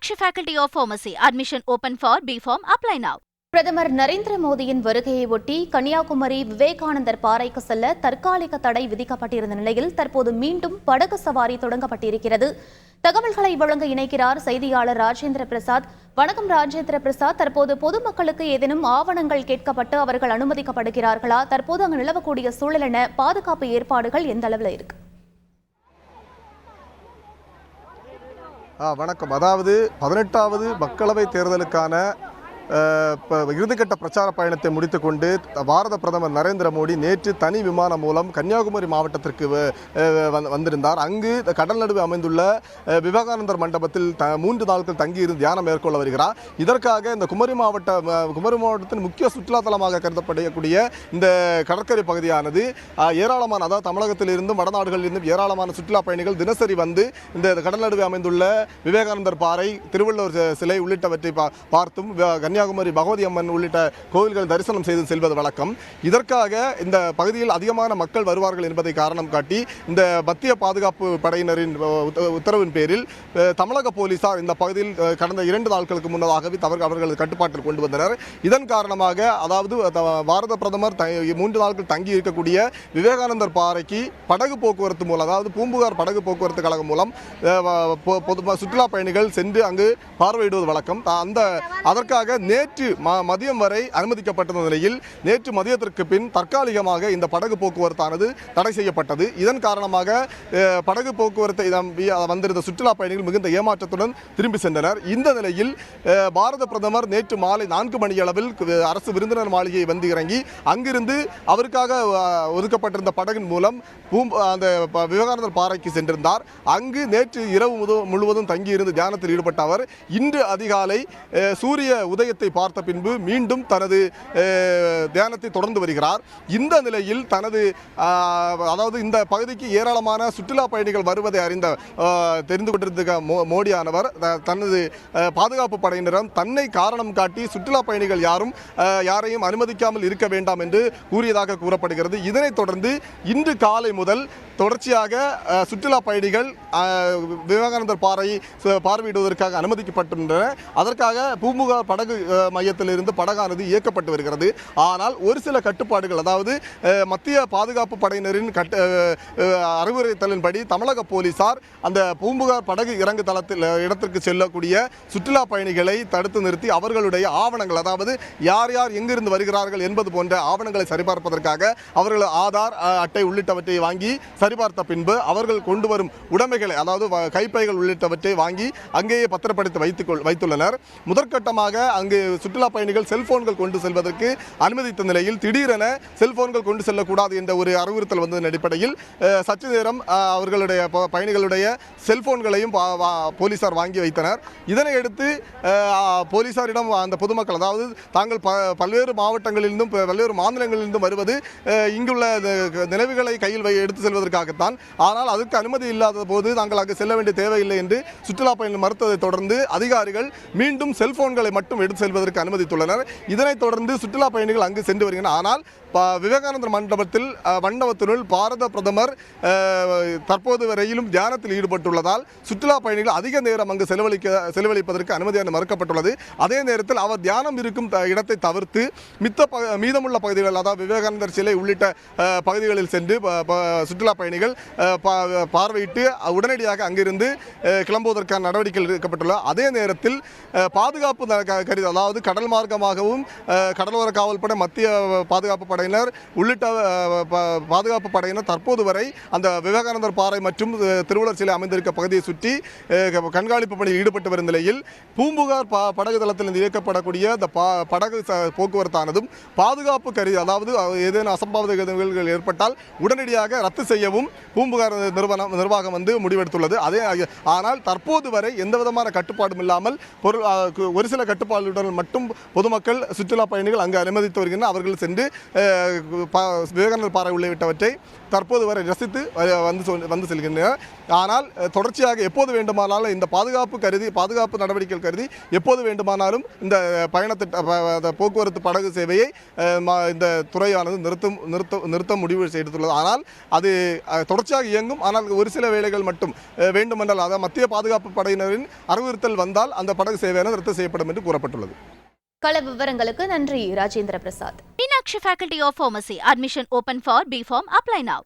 Lakshya Faculty of Pharmacy. Admission open for B.Pharm. Apply now. பிரதமர் நரேந்திர மோடியின் வருகையை ஒட்டி கன்னியாகுமரி விவேகானந்தர் பாறைக்கு செல்ல தற்காலிக தடை விதிக்கப்பட்டிருந்த நிலையில் தற்போது மீண்டும் படகு சவாரி தொடங்கப்பட்டிருக்கிறது. தகவல்களை வழங்க இணைக்கிறார் செய்தியாளர் ராஜேந்திர பிரசாத். வணக்கம் ராஜேந்திர பிரசாத். தற்போது பொதுமக்களுக்கு ஏதேனும் ஆவணங்கள் கேட்கப்பட்டு அவர்கள் அனுமதிக்கப்படுகிறார்களா? தற்போது அங்கு நிலவக்கூடிய சூழல் என? பாதுகாப்பு ஏற்பாடுகள் எந்த அளவில் இருக்கு? வணக்கம். அதாவது 18வது மக்களவைத் தேர்தலுக்கான இறுதிக்கட்ட பிரச்சார பயணத்தை முடித்துக்கொண்டு பாரத பிரதமர் நரேந்திர மோடி நேற்று தனி விமானம் மூலம் கன்னியாகுமரி மாவட்டத்திற்கு வந்திருந்தார். அங்கு கடல் நடுவே அமைந்துள்ள விவேகானந்தர் மண்டபத்தில் 3 நாட்கள் தங்கியிருந்து தியானம் மேற்கொள்ள வருகிறார். இதற்காக இந்த குமரி மாவட்டத்தின் முக்கிய சுற்றுலாத்தலமாக கருதப்படக்கூடிய இந்த கடற்கரை பகுதியானது ஏராளமான, அதாவது தமிழகத்திலிருந்தும் வடநாடுகளிலிருந்தும் ஏராளமான சுற்றுலா பயணிகள் தினசரி வந்து இந்த கடல் நடுவே அமைந்துள்ள விவேகானந்தர் பாறை, திருவள்ளுவர் சிலை உள்ளிட்டவற்றை பார்த்தும் கன்னியாகுமரி பகவதி அம்மன் உள்ளிட்ட கோவில்கள் தரிசனம் செய்து செல்வது வழக்கம். இதற்காக இந்த பகுதியில் அதிகமான மக்கள் வருவார்கள் என்பதை காரணம் காட்டி இந்த மத்திய பாதுகாப்பு படையினரின் உத்தரவின் பேரில் தமிழக போலீசார் இந்த பகுதியில் கடந்த 2 நாட்களுக்கு முன்னதாகவே அவர்களது கட்டுப்பாட்டில் கொண்டு வந்தனர். இதன் காரணமாக, அதாவது பாரத பிரதமர் 3 நாட்கள் தங்கி இருக்கக்கூடிய விவேகானந்தர் பாறைக்கு படகு போக்குவரத்து மூலம், அதாவது பூம்புகார் படகு போக்குவரத்து கழகம் மூலம் சுற்றுலா பயணிகள் சென்று அங்கு பார்வையிடுவது வழக்கம். அதற்காக நேற்று மதியம் வரை அனுமதிக்கப்பட்ட நிலையில் நேற்று மதியத்திற்கு பின் தற்காலிகமாக இந்த படகு போக்குவரத்தானது தடை செய்யப்பட்டது. இதன் காரணமாக படகு போக்குவரத்தை வந்திருந்த சுற்றுலா பயணிகள் மிகுந்த ஏமாற்றத்துடன் திரும்பி சென்றனர். இந்த நிலையில் பாரத பிரதமர் நேற்று மாலை 4 மணியளவில் அரசு விருந்தினர் மாளிகையை வந்து இறங்கி அங்கிருந்து அவருக்காக ஒதுக்கப்பட்டிருந்த படகின் மூலம் அந்த விவேகானந்தர் பாறைக்கு சென்றிருந்தார். அங்கு நேற்று இரவு முழுவதும் தங்கியிருந்து தியானத்தில் ஈடுபட்ட அவர் இன்று அதிகாலை சூரிய உதயத்தை பார்த்த பின்பு மீண்டும் தனது தியானத்தை தொடர்ந்து வருகிறார். இந்த நிலையில் அதாவது இந்த பகுதிக்கு ஏராளமான சுற்றுலா பயணிகள் வருவதை தெரிந்து கொண்டிருந்த மோடியானவர் தனது பாதுகாப்பு படையினரும் தன்னை காரணம் காட்டி சுற்றுலா பயணிகள் யாரையும் அனுமதிக்காமல் இருக்க வேண்டாம் என்று கூறியதாக கூறப்படுகிறது. இதனைத் தொடர்ந்து இன்று காலை முதல் தொடர்ச்சியாக சுற்றுலா பயணிகள் விவேகானந்தர் பாறையை பார்வையிடுவதற்காக அனுமதிக்கப்பட்டுள்ளனர். அதற்காக பூம்புகார் படகு மையத்திலிருந்து படகானது இயக்கப்பட்டு வருகிறது. ஆனால் ஒரு சில கட்டுப்பாடுகள், அதாவது மத்திய பாதுகாப்பு படையினரின் அறிவுறுத்தலின்படி தமிழக போலீசார் அந்த பூம்புகார் படகு இறங்கு இடத்திற்கு செல்லக்கூடிய சுற்றுலா பயணிகளை தடுத்து நிறுத்தி அவர்களுடைய ஆவணங்கள், அதாவது யார் யார் எங்கிருந்து வருகிறார்கள் என்பது போன்ற ஆவணங்களை சரிபார்ப்பதற்காக அவர்கள் ஆதார் அட்டை உள்ளிட்டவற்றை வாங்கி சரிபார்த்த பின்பு அவர்கள் கொண்டு வரும் உடைமைகளை, அதாவது கைப்பைகள் உள்ளிட்டவற்றை வாங்கி அங்கேயே பத்திரப்படுத்தி வைத்துள்ளனர். முதற்கட்டமாக அங்கு சுற்றுலா பயணிகள் செல்போன்கள் கொண்டு செல்வதற்கு அனுமதித்த நிலையில் திடீரென செல்போன்கள் கொண்டு செல்லக்கூடாது என்ற ஒரு அறிவுறுத்தல் வந்ததன் அடிப்படையில் சற்று நேரம் அவர்களுடைய பயணிகளுடைய செல்போன்களையும் போலீசார் வாங்கி வைத்தனர். இதனையடுத்து போலீசாரிடம் அந்த பொதுமக்கள், அதாவது தாங்கள் பல்வேறு மாவட்டங்களிலிருந்தும் பல்வேறு மாநிலங்களிலிருந்தும் வருவது இங்குள்ள நினைவுகளை கையில் எடுத்து செல்வதற்காகத்தான், ஆனால் அதற்கு அனுமதி இல்லாத போது நாங்கள் அங்கு செல்ல வேண்டிய தேவையில்லை என்று சுற்றுலா பயணிகள் மறுத்ததை தொடர்ந்து அதிகாரிகள் மீண்டும் செல்போன்களை மட்டும் எடுத்து செல்வதற்கு அனுமதித்துள்ளனர். இதனைத் தொடர்ந்து சுற்றுலா பயணிகள் அங்கு சென்று வருகின்றனர். ஆனால் விவேகானந்தர் மண்டபத்தினுள் பாரத பிரதமர் தற்போது வரையிலும் தியானத்தில் ஈடுபட்டுள்ளதால் சுற்றுலா பயணிகள் அதிக நேரம் அங்கு செலவழிப்பதற்கு அனுமதியான மறுக்கப்பட்டுள்ளது. அதே நேரத்தில் அவர் தியானம் இருக்கும் இடத்தை தவிர்த்து மீதமுள்ள பகுதிகள், அதாவது விவேகானந்தர் சிலை உள்ளிட்ட பகுதிகளில் சென்று சுற்றுலா பயணிகள் பார்வையிட்டு உடனடியாக அங்கிருந்து கிளம்புவதற்கான நடவடிக்கைகள் எடுக்கப்பட்டுள்ளது. அதே நேரத்தில் பாதுகாப்பு கருதி, அதாவது கடல் மார்க்கமாகவும் கடலோர காவல்படை, மத்திய பாதுகாப்பு படையினர் உள்ளிட்ட பாதுகாப்பு படையினர் தற்போது வரை அந்த விவேகானந்தர் பாறை மற்றும் திருவள்ளுவர் சிலை அமைந்திருக்க பகுதியை சுற்றி கண்காணிப்பு பணியில் ஈடுபட்டு வரும் நிலையில் பூம்புகார் படகு தளத்தில் இயக்கப்படக்கூடிய இந்த படகு போக்குவரத்தானதும் பாதுகாப்பு கருதி, அதாவது ஏதேனும் அசம்பாவித ஏற்பட்டால் உடனடியாக ரத்து செய்யவும் பூம்புகார் நிர்வாகம் முடிவெடுத்துள்ளது. ஆனால் தற்போது வரை எந்தவிதமான கட்டுப்பாடும் இல்லாமல் ஒரு சில கட்டுப்பாடுகளுடன் மட்டும் பொதுமக்கள், சுற்றுலா பயணிகள் அங்கு அனுமதித்து வருகின்றனர். அவர்கள் சென்று விவேகானந்தர் பாறை உள்ளிட்டவற்றை தற்போது வரை ரசித்து வந்து செல்கின்றன. ஆனால் தொடர்ச்சியாக எப்போது வேண்டுமானாலும் இந்த பாதுகாப்பு நடவடிக்கைகள் கருதி எப்போது வேண்டுமானாலும் இந்த போக்குவரத்து படகு சேவையை இந்த துறையானது நிறுத்த முடிவு செய்துள்ளது. ஆனால் அது தொடர்ச்சியாக இயங்கும். ஆனால் ஒரு சில வேளைகள் மட்டும் வேண்டுமென்றால் அதாவது மத்திய பாதுகாப்பு படையினரின் அறிவுறுத்தல் வந்தால் அந்த படகு சேவையானது ரத்து செய்யப்படும் என்று கூறப்பட்டுள்ளது. கள விவரங்களுக்கு நன்றி Rajendra Prasad. Meenakshi Faculty of Pharmacy. Admission open for B.Pharm. Apply now.